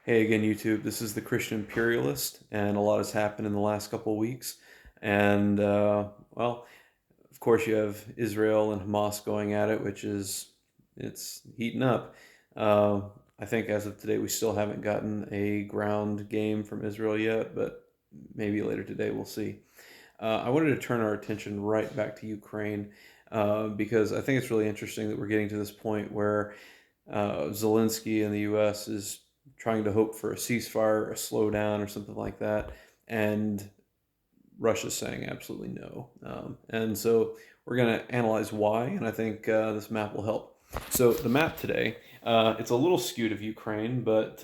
Hey again, YouTube. This is the Christian Imperialist, and a lot has happened in the last couple of weeks. And, well, of course, you have Israel and Hamas going at it, it's heating up. Uh, I think as of today, we still haven't gotten a ground game from Israel yet, but maybe later today we'll see. I wanted to turn our attention right back to Ukraine because I think it's really interesting that we're getting to this point where Zelensky in the U.S. is trying to hope for a ceasefire, a slowdown, or something like that, and Russia's saying absolutely no. And so we're going to analyze why, and I think this map will help. So the map today, it's a little skewed of Ukraine, but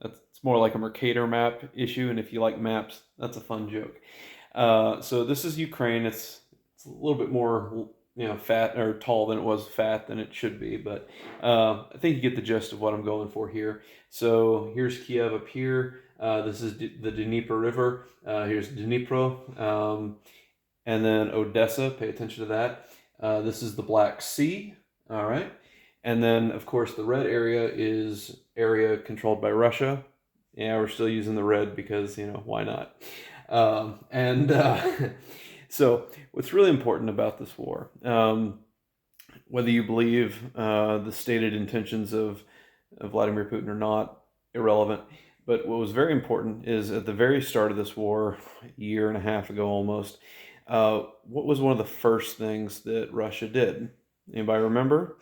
it's more like a Mercator map issue, and if you like maps, that's a fun joke. So this is Ukraine. It's a little bit more fat or tall than it was fat than it should be, but I think you get the gist of what I'm going for here. So here's Kiev up here. This is the Dnieper River. Here's Dnipro, and then Odessa. Pay attention to that. This is the Black Sea. All right, and then of course the red area is area controlled by Russia. Yeah, we're still using the red because why not? And so, what's really important about this war, whether you believe the stated intentions of Vladimir Putin or not, irrelevant. But what was very important is at the very start of this war, a year and a half ago almost, what was one of the first things that Russia did? Anybody remember?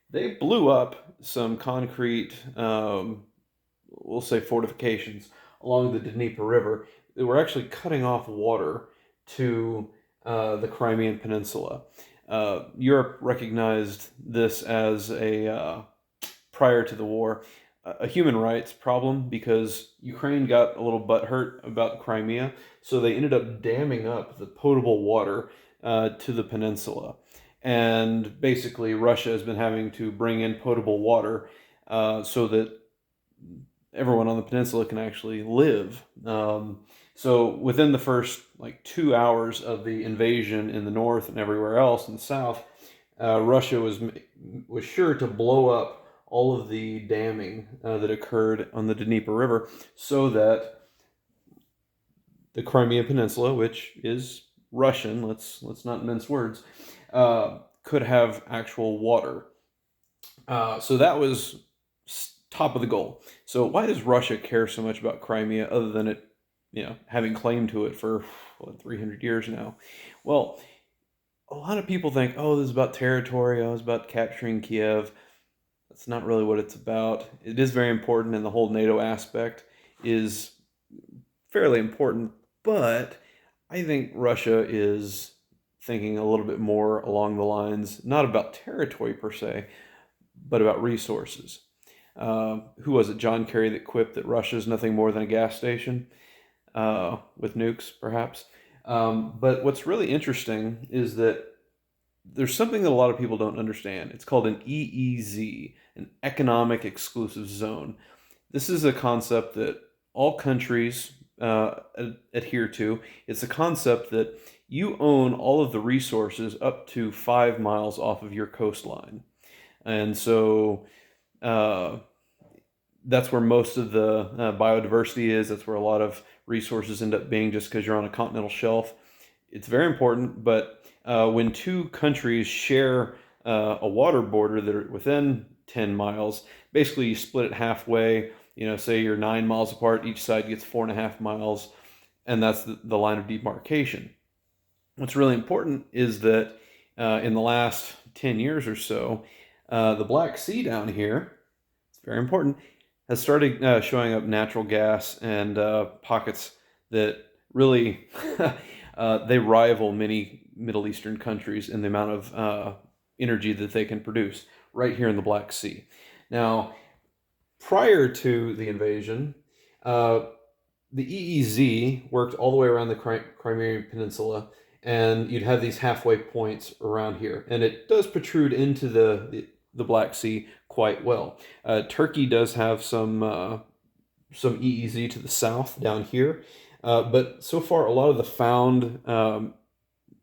They blew up some concrete, we'll say fortifications along the Dnieper River. They were actually cutting off water to the Crimean Peninsula. Europe recognized this as prior to the war, a human rights problem because Ukraine got a little butthurt about Crimea, so they ended up damming up the potable water to the peninsula. And basically, Russia has been having to bring in potable water so that everyone on the peninsula can actually live. So within the first 2 hours of the invasion in the north and everywhere else in the south, Russia was sure to blow up all of the damming that occurred on the Dnieper River, so that the Crimean Peninsula, which is Russian, let's not mince words, could have actual water. So that was top of the goal. So why does Russia care so much about Crimea other than it, having claim to it for 300 years now? Well, a lot of people think, oh, this is about territory. Oh, it's about capturing Kiev. That's not really what it's about. It is very important, and the whole NATO aspect is fairly important, but I think Russia is thinking a little bit more along the lines, not about territory per se, but about resources. Who was it? John Kerry that quipped that Russia is nothing more than a gas station with nukes, perhaps. But what's really interesting is that there's something that a lot of people don't understand. It's called an EEZ, an economic exclusive zone. This is a concept that all countries adhere to. It's a concept that you own all of the resources up to 5 miles off of your coastline. And so that's where most of the biodiversity is. That's where a lot of resources end up being, just because you're on a continental shelf. It's very important, but when two countries share a water border that are within 10 miles, basically you split it halfway. Say you're 9 miles apart, each side gets 4.5 miles, and that's the line of demarcation. What's really important is that in the last 10 years or so, the Black Sea down here, it's very important, has started showing up natural gas and pockets that really they rival many Middle Eastern countries in the amount of energy that they can produce right here in the Black Sea. Now, prior to the invasion, the EEZ worked all the way around the Crimean Peninsula, and you'd have these halfway points around here, and it does protrude into the Black Sea quite well. Turkey does have some EEZ to the south down here, but so far a lot of the found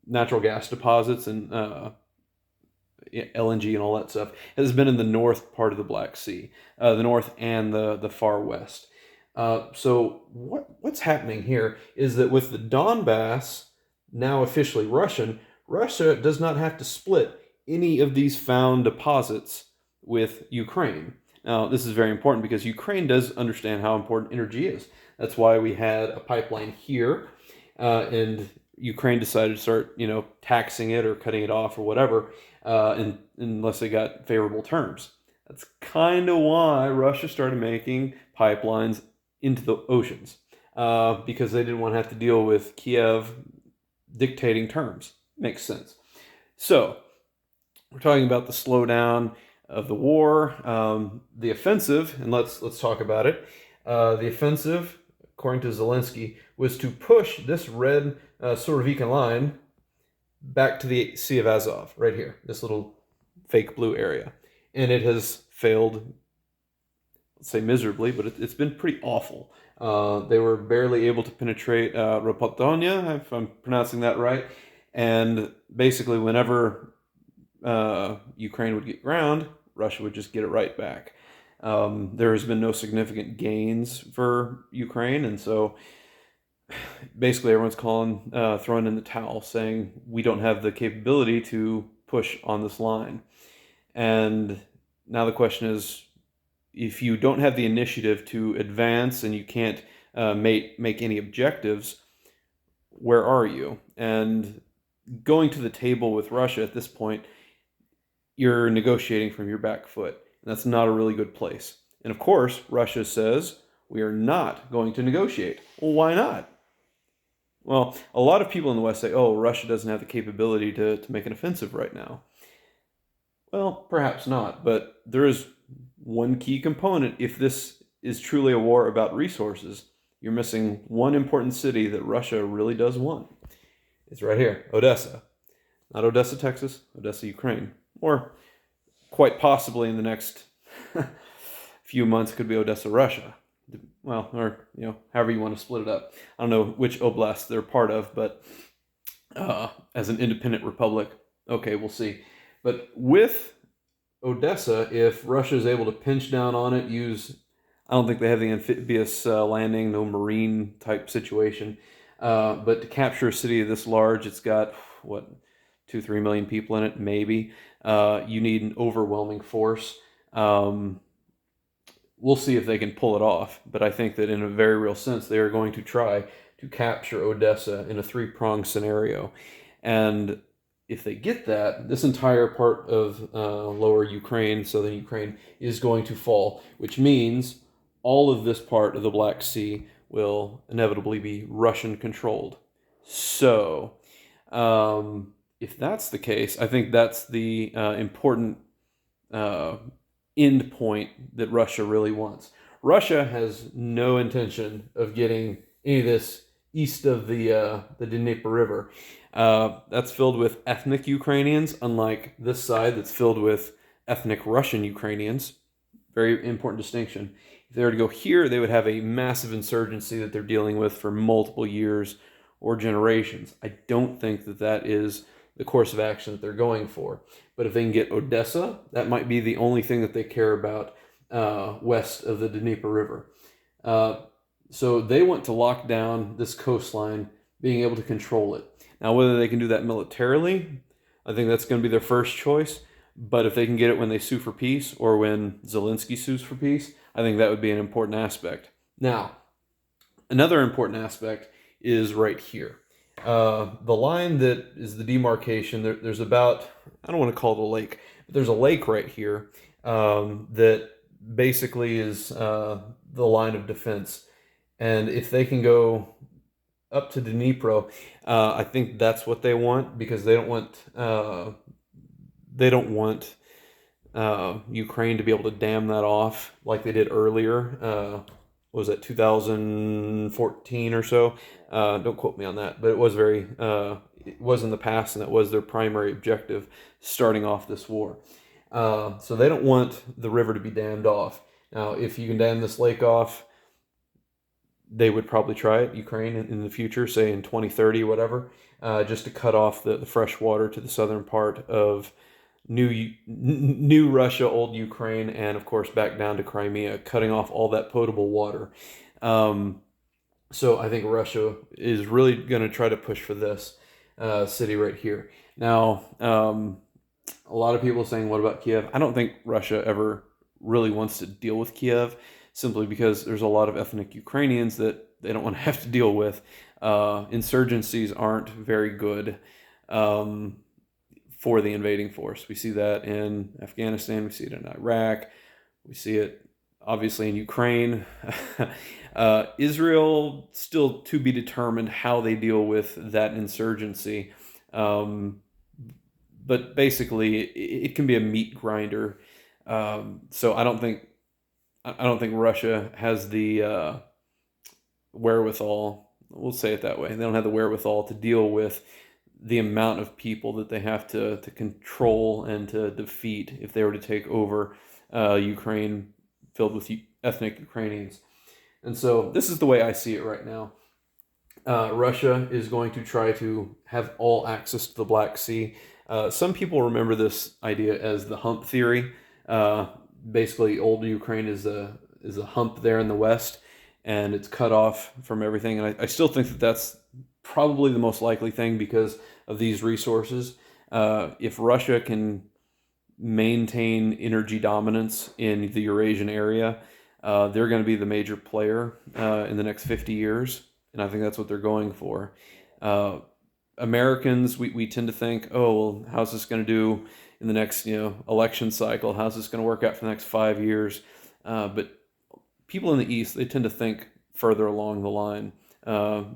natural gas deposits LNG and all that stuff, has been in the north part of the Black Sea, the north and the far west. So what's happening here is that with the Donbass now officially Russian, Russia does not have to split any of these found deposits with Ukraine. Now, this is very important because Ukraine does understand how important energy is. That's why we had a pipeline here, and Ukraine decided to start, taxing it or cutting it off or whatever, unless they got favorable terms. That's kind of why Russia started making pipelines into the oceans, because they didn't want to have to deal with Kiev dictating terms. Makes sense. So we're talking about the slowdown of the war, the offensive, and let's talk about it. The offensive, according to Zelensky, was to push this red Surovikin line back to the Sea of Azov, right here, this little fake blue area. And it has failed, let's say miserably, but it's been pretty awful. They were barely able to penetrate Ropotonia, if I'm pronouncing that right. And basically, whenever Ukraine would get ground, Russia would just get it right back. There has been no significant gains for Ukraine, and so basically everyone's throwing in the towel, saying we don't have the capability to push on this line. And now the question is, if you don't have the initiative to advance and you can't make any objectives, where are you? And going to the table with Russia at this point, you're negotiating from your back foot. And that's not a really good place. And of course, Russia says, we are not going to negotiate. Well, why not? Well, a lot of people in the West say, oh, Russia doesn't have the capability to make an offensive right now. Well, perhaps not, but there is one key component. If this is truly a war about resources, you're missing one important city that Russia really does want. It's right here, Odessa. Not Odessa, Texas, Odessa, Ukraine. Or quite possibly in the next few months could be Odessa, Russia. Well, or, however you want to split it up. I don't know which oblast they're part of, but as an independent republic, okay, we'll see. But with Odessa, if Russia is able to pinch down on it, I don't think they have the amphibious landing, no marine type situation. But to capture a city this large, it's got, 2-3 million people in it, maybe. You need an overwhelming force. We'll see if they can pull it off. But I think that in a very real sense, they are going to try to capture Odessa in a three-pronged scenario. And if they get that, this entire part of lower Ukraine, southern Ukraine, is going to fall, which means all of this part of the Black Sea will inevitably be Russian-controlled. So, if that's the case, I think that's the important end point that Russia really wants. Russia has no intention of getting any of this east of the Dnieper River. That's filled with ethnic Ukrainians, unlike this side that's filled with ethnic Russian Ukrainians. Very important distinction. If they were to go here, they would have a massive insurgency that they're dealing with for multiple years or generations. I don't think that that is the course of action that they're going for. But if they can get Odessa, that might be the only thing that they care about west of the Dnieper River. So they want to lock down this coastline, being able to control it. Now, whether they can do that militarily, I think that's going to be their first choice. But if they can get it when they sue for peace or when Zelensky sues for peace, I think that would be an important aspect. Now, another important aspect is right here. The line that is the demarcation, there's about, I don't want to call it a lake, but there's a lake right here that basically is the line of defense. And if they can go up to Dnipro, I think that's what they want, because they don't want Ukraine to be able to dam that off like they did earlier. What was that, 2014 or so? Don't quote me on that, but it was it was in the past, and that was their primary objective starting off this war. So they don't want the river to be dammed off. Now, if you can dam this lake off, they would probably try it, Ukraine, in the future, say in 2030, whatever, just to cut off the fresh water to the southern part of new Russia, old Ukraine, and of course back down to Crimea, cutting off all that potable water. Um, so I think Russia is really going to try to push for this city right here. Now, a lot of people are saying, what about Kiev? I don't think Russia ever really wants to deal with Kiev, simply because there's a lot of ethnic Ukrainians that they don't want to have to deal with. Insurgencies aren't very good for the invading force. We see that in Afghanistan, we see it in Iraq, we see it obviously in Ukraine. Israel, still to be determined how they deal with that insurgency. But basically, it can be a meat grinder. So I don't think Russia has the wherewithal. We'll say it that way. They don't have the wherewithal to deal with the amount of people that they have to control and to defeat if they were to take over Ukraine filled with ethnic Ukrainians. And so this is the way I see it right now. Russia is going to try to have all access to the Black Sea. Some people remember this idea as the hump theory. Basically, old Ukraine is a hump there in the west, and it's cut off from everything. And I still think that that's probably the most likely thing because of these resources. If Russia can maintain energy dominance in the Eurasian area, they're going to be the major player in the next 50 years. And I think that's what they're going for. Americans, we tend to think, oh, well, how's this going to do in the next election cycle? How's this going to work out for the next 5 years? But people in the East, they tend to think further along the line.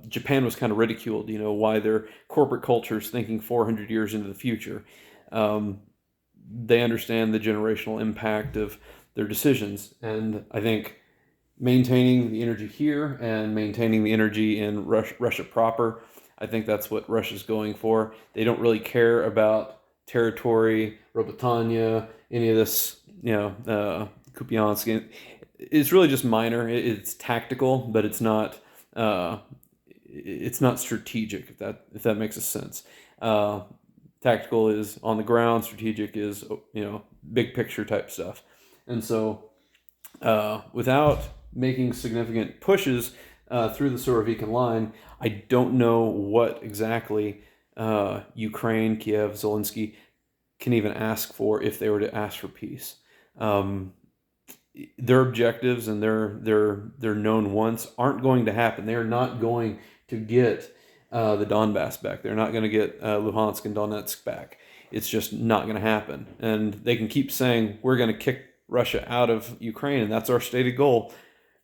Japan was kind of ridiculed, why their corporate culture is thinking 400 years into the future. They understand the generational impact of their decisions. And I think maintaining the energy here and maintaining the energy in Russia proper, I think that's what Russia's going for. They don't really care about territory, Robotynia, any of this, Kupiansk. It's really just minor. It's tactical, but it's not strategic. If that makes a sense. Tactical is on the ground. Strategic is big picture type stuff. And so without making significant pushes through the Surovikin line, I don't know what exactly Ukraine, Kiev, Zelensky can even ask for if they were to ask for peace. Their objectives and their known wants aren't going to happen. They are not going to get the Donbass back. They're not going to get Luhansk and Donetsk back. It's just not going to happen. And they can keep saying, we're going to kick Russia out of Ukraine, and that's our stated goal.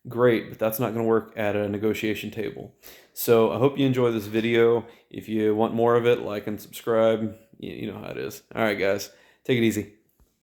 Great, but that's not going to work at a negotiation table. So I hope you enjoy this video. If you want more of it, like and subscribe. You know how it is. All right, guys, take it easy.